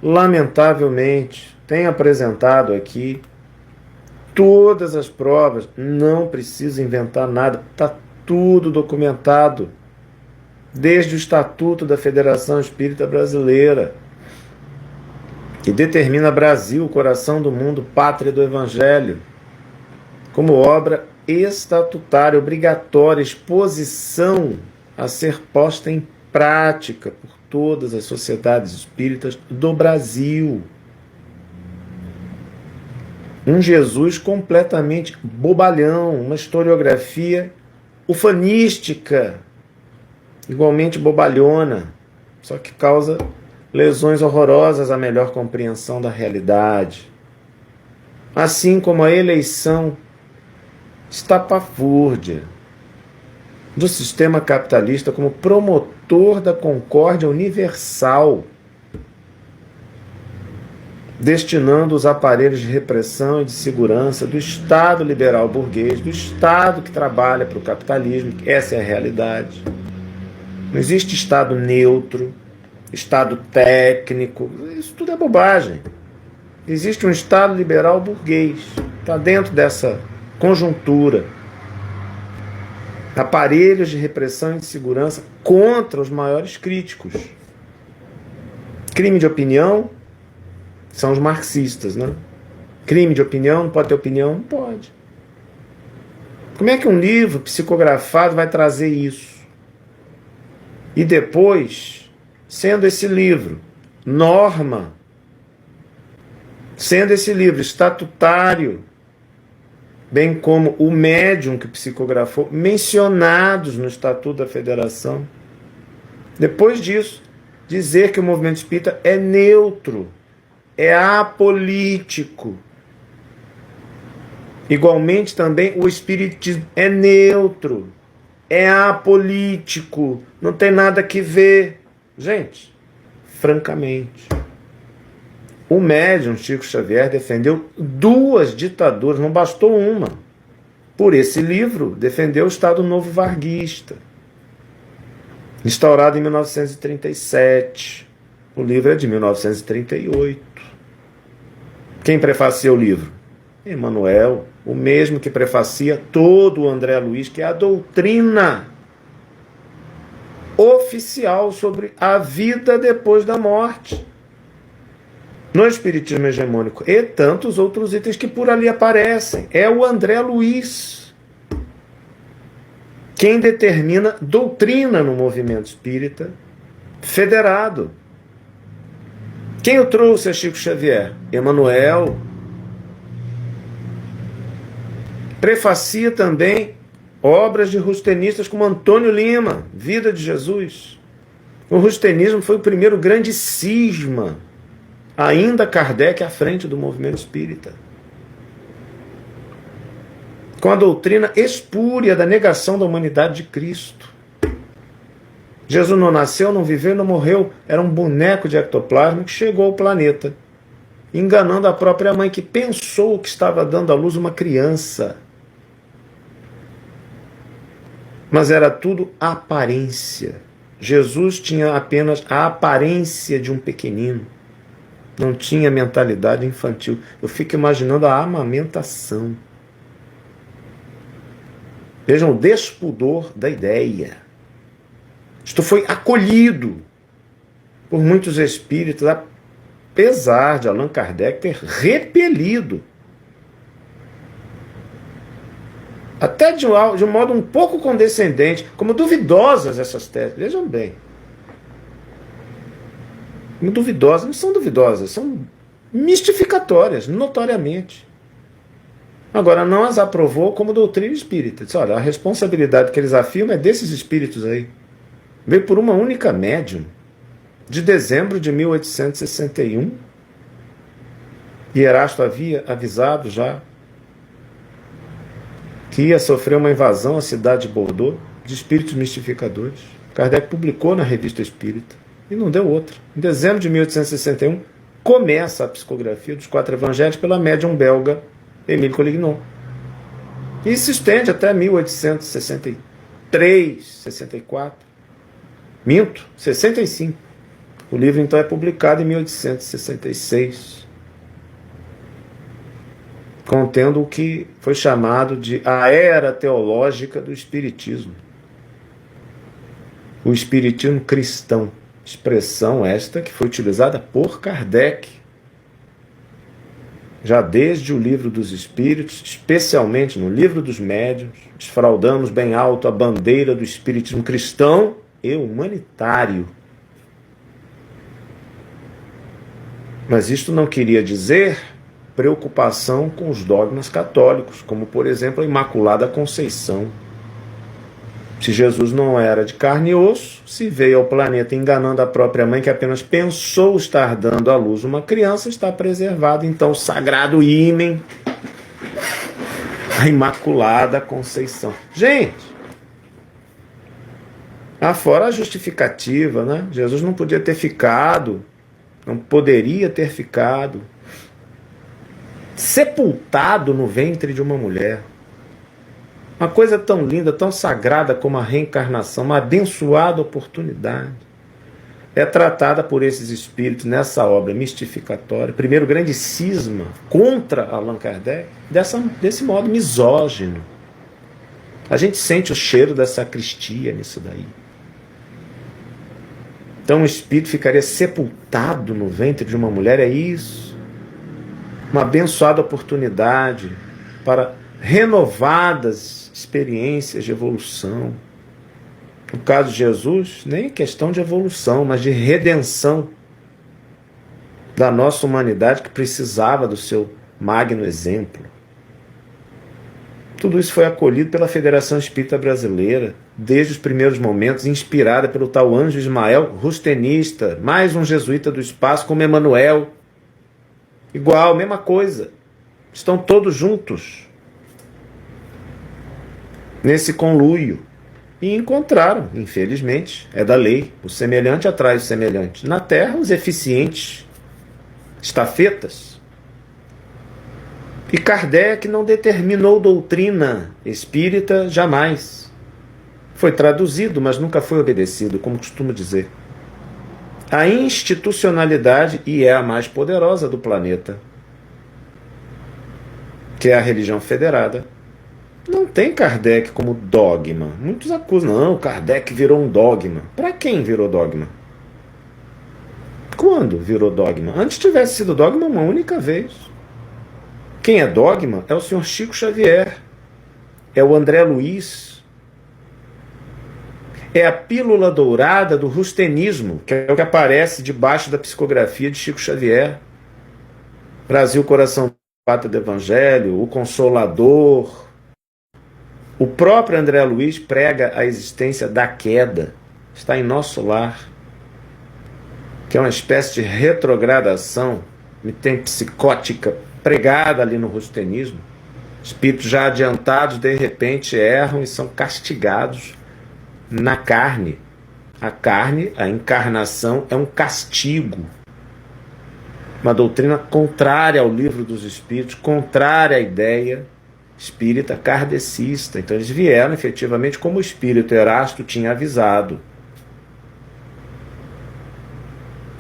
lamentavelmente, tem apresentado aqui todas as provas, não precisa inventar nada, está tudo documentado, desde o Estatuto da Federação Espírita Brasileira, que determina Brasil, coração do mundo, pátria do Evangelho, como obra estatutária, obrigatória, exposição a ser posta em prática por todas as sociedades espíritas do Brasil. Um Jesus completamente bobalhão, uma historiografia ufanística, igualmente bobalhona, só que causa lesões horrorosas à melhor compreensão da realidade. Assim como a eleição estapafúrdia do sistema capitalista como promotor da concórdia universal, destinando os aparelhos de repressão e de segurança do Estado liberal burguês, do Estado que trabalha para o capitalismo. Essa é a realidade. Não existe Estado neutro, Estado técnico, isso tudo é bobagem. Existe um Estado liberal burguês, está dentro dessa conjuntura. Aparelhos de repressão e de segurança contra os maiores críticos. Crime de opinião são os marxistas, né? Crime de opinião, não pode ter opinião? Não pode. Como é que um livro psicografado vai trazer isso? E depois, sendo esse livro norma, sendo esse livro estatutário, bem como o médium que psicografou, mencionados no Estatuto da Federação, depois disso, dizer que o movimento espírita é neutro, é apolítico. Igualmente também o espiritismo é neutro, é apolítico, não tem nada que ver. Gente, francamente, o médium Chico Xavier defendeu 2 ditaduras, não bastou uma. Por esse livro, defendeu o Estado Novo Varguista, instaurado em 1937. O livro é de 1938. Quem prefacia o livro? Emmanuel, o mesmo que prefacia todo o André Luiz, que é a doutrina oficial sobre a vida depois da morte no espiritismo hegemônico, e tantos outros itens que por ali aparecem. É o André Luiz quem determina doutrina no movimento espírita federado. Quem o trouxe a Chico Xavier? Emmanuel. Prefacia também obras de rustenistas como Antônio Lima, Vida de Jesus. O rustenismo foi o primeiro grande cisma, ainda Kardec à frente do movimento espírita, com a doutrina espúria da negação da humanidade de Cristo. Jesus não nasceu, não viveu, não morreu, era um boneco de ectoplasma que chegou ao planeta, enganando a própria mãe, que pensou que estava dando à luz uma criança. Mas era tudo aparência. Jesus tinha apenas a aparência de um pequenino. Não tinha mentalidade infantil. Eu fico imaginando a amamentação. Vejam o despudor da ideia. Isto foi acolhido por muitos espíritos, apesar de Allan Kardec ter repelido, até de um modo um pouco condescendente, como duvidosas essas teses. Vejam bem. Duvidosas, não são duvidosas, são mistificatórias, notoriamente. Agora, não as aprovou como doutrina espírita. Disse, olha, a responsabilidade que eles afirmam é desses espíritos aí. Veio por uma única médium, de dezembro de 1861. E Erasto havia avisado já que ia sofrer uma invasão à cidade de Bordeaux de espíritos mistificadores. Kardec publicou na Revista Espírita e não deu outra. Em dezembro de 1861 começa a psicografia dos 4 evangelhos pela médium belga Émile Collignon. E se estende até 1863, 64. Minto, 65. O livro, então, é publicado em 1866, contendo o que foi chamado de a era teológica do Espiritismo. O Espiritismo cristão, expressão esta que foi utilizada por Kardec, já desde o Livro dos Espíritos, especialmente no Livro dos Médiuns. Desfraldamos bem alto a bandeira do Espiritismo cristão e humanitário. Mas isto não queria dizer preocupação com os dogmas católicos, como, por exemplo, a Imaculada Conceição. Se Jesus não era de carne e osso, se veio ao planeta enganando a própria mãe, que apenas pensou estar dando à luz uma criança, está preservado, então, o sagrado ímen, a Imaculada Conceição. Gente, afora a justificativa, né? Jesus não podia ter ficado, não poderia ter ficado sepultado no ventre de uma mulher. Uma coisa tão linda, tão sagrada como a reencarnação, uma abençoada oportunidade, é tratada por esses espíritos nessa obra mistificatória. Primeiro grande cisma contra Allan Kardec, desse modo misógino. A gente sente o cheiro da sacristia nisso daí. Então o espírito ficaria sepultado no ventre de uma mulher, é isso. Uma abençoada oportunidade para renovadas experiências de evolução. No caso de Jesus, nem questão de evolução, mas de redenção da nossa humanidade que precisava do seu magno exemplo. Tudo isso foi acolhido pela Federação Espírita Brasileira, desde os primeiros momentos, inspirada pelo tal Anjo Ismael, rustenista, mais um jesuíta do espaço como Emmanuel. Igual, mesma coisa. Estão todos juntos nesse conluio. E encontraram, infelizmente, é da lei, o semelhante atrai o semelhante. Na Terra, os eficientes estafetas. E Kardec não determinou doutrina espírita jamais. Foi traduzido, mas nunca foi obedecido, como costumo dizer. A institucionalidade, e é a mais poderosa do planeta, que é a religião federada, não tem Kardec como dogma. Muitos acusam, não, Kardec virou um dogma. Para quem virou dogma? Quando virou dogma? Antes tivesse sido dogma uma única vez. Quem é dogma é o senhor Chico Xavier, é o André Luiz, é a pílula dourada do rustenismo, que é o que aparece debaixo da psicografia de Chico Xavier. Brasil, coração, pátria do Evangelho, o Consolador. O próprio André Luiz prega a existência da queda, está em nosso lar, que é uma espécie de retrogradação psicótica pregada ali no rustenismo. Espíritos já adiantados de repente erram e são castigados na carne. A carne, a encarnação, é um castigo. Uma doutrina contrária ao Livro dos Espíritos, contrária à ideia espírita kardecista. Então eles vieram efetivamente como o espírito Erasto tinha avisado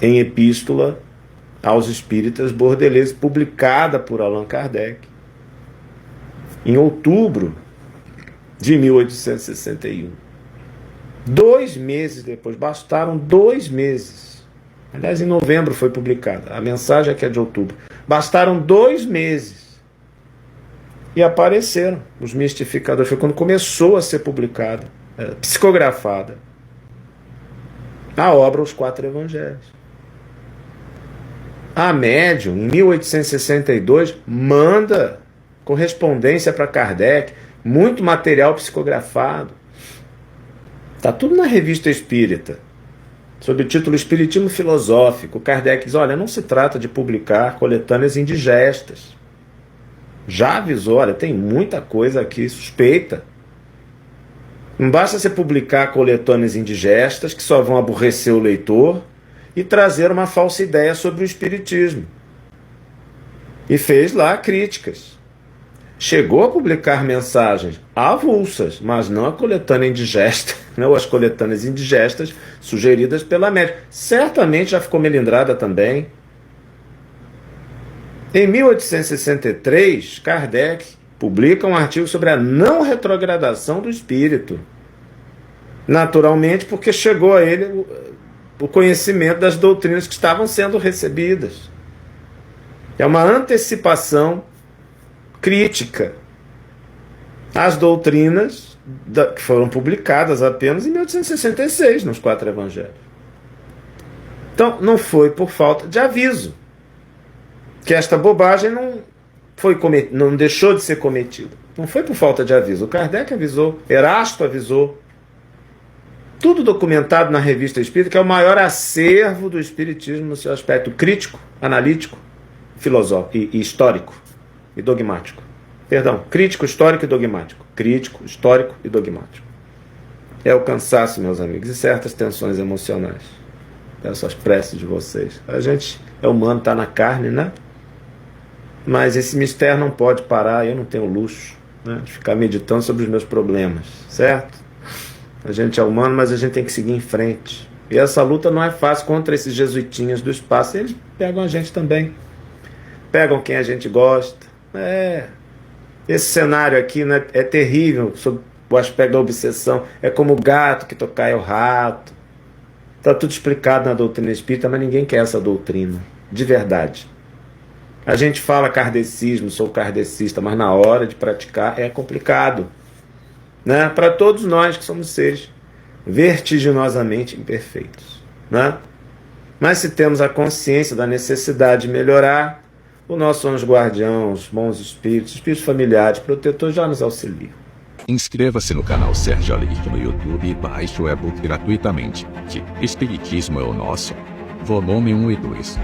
em epístola aos espíritas bordeleses, publicada por Allan Kardec em outubro de 1861. 2 meses depois, bastaram 2 meses. Aliás, em novembro foi publicada. A mensagem aqui é de outubro. Bastaram 2 meses. E apareceram os mistificadores. Foi quando começou a ser publicada, psicografada, a obra Os Quatro Evangelhos. A médium, em 1862, manda correspondência para Kardec, muito material psicografado. Está tudo na Revista Espírita, sob o título Espiritismo Filosófico. Kardec diz, olha, não se trata de publicar coletâneas indigestas. Já avisou, olha, tem muita coisa aqui suspeita. Não basta você publicar coletâneas indigestas que só vão aborrecer o leitor e trazer uma falsa ideia sobre o espiritismo. E fez lá críticas. chegou a publicar mensagens avulsas, mas não a coletânea indigesta, né, ou as coletâneas indigestas sugeridas pela médica. Certamente já ficou melindrada também. Em 1863, Kardec publica um artigo sobre a não retrogradação do espírito. Naturalmente, porque chegou a ele o conhecimento das doutrinas que estavam sendo recebidas. É uma antecipação crítica às doutrinas que foram publicadas apenas em 1866, nos 4 evangelhos. Então, não foi por falta de aviso que esta bobagem não deixou de ser cometida. Não foi por falta de aviso. O Kardec avisou, Erasto avisou. Tudo documentado na Revista Espírita, que é o maior acervo do espiritismo no seu aspecto crítico, analítico, filosófico e histórico e dogmático. Perdão, crítico, histórico e dogmático. Crítico, histórico e dogmático. É o cansaço, meus amigos, e certas tensões emocionais. Peço as preces de vocês. A gente é humano, está na carne, né? Mas esse mistério não pode parar, eu não tenho luxo, né, de ficar meditando sobre os meus problemas, certo? A gente é humano, mas a gente tem que seguir em frente. E essa luta não é fácil contra esses jesuitinhas do espaço. Eles pegam a gente também. Pegam quem a gente gosta. Esse cenário aqui, né, é terrível sob o aspecto da obsessão. É como o gato que tocaia o rato. Está tudo explicado na doutrina espírita, mas ninguém quer essa doutrina, de verdade. A gente fala kardecismo, sou kardecista, mas na hora de praticar é complicado, né? Para todos nós que somos seres vertiginosamente imperfeitos, né? Mas se temos a consciência da necessidade de melhorar, o nosso anjo guardião, os bons espíritos, espíritos familiares, protetores já nos auxiliam. Inscreva-se no canal Sérgio Aleixo no YouTube e baixe o e-book gratuitamente, de Espiritismo é o Nosso, volume 1 e 2.